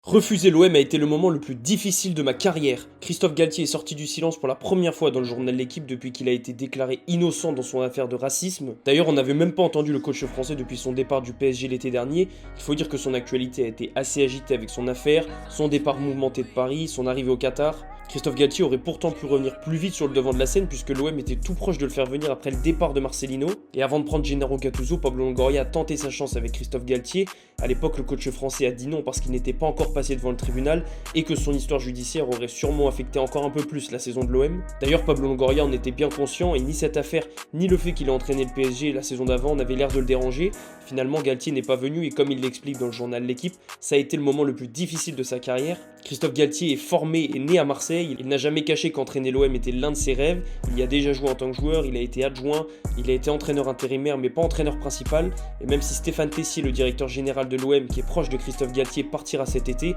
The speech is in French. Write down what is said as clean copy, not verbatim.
Refuser l'OM a été le moment le plus difficile de ma carrière. Christophe Galtier est sorti du silence pour la première fois dans le journal L'Équipe depuis qu'il a été déclaré innocent dans son affaire de racisme. D'ailleurs, on n'avait même pas entendu le coach français depuis son départ du PSG l'été dernier. Il faut dire que son actualité a été assez agitée avec son affaire, son départ mouvementé de Paris, son arrivée au Qatar. Christophe Galtier aurait pourtant pu revenir plus vite sur le devant de la scène puisque l'OM était tout proche de le faire venir après le départ de Marcelino. Et avant de prendre Gennaro Gattuso, Pablo Longoria a tenté sa chance avec Christophe Galtier. À l'époque, le coach français a dit non parce qu'il n'était pas encore passé devant le tribunal et que son histoire judiciaire aurait sûrement affecté encore un peu plus la saison de l'OM. D'ailleurs, Pablo Longoria en était bien conscient et ni cette affaire, ni le fait qu'il ait entraîné le PSG la saison d'avant n'avaient l'air de le déranger. Finalement, Galtier n'est pas venu et comme il l'explique dans le journal L'Équipe, ça a été le moment le plus difficile de sa carrière. Christophe Galtier est formé et né à Marseille, il n'a jamais caché qu'entraîner l'OM était l'un de ses rêves, il y a déjà joué en tant que joueur, il a été adjoint, il a été entraîneur intérimaire mais pas entraîneur principal, et même si Stéphane Tessier, le directeur général de l'OM qui est proche de Christophe Galtier, partira cet été,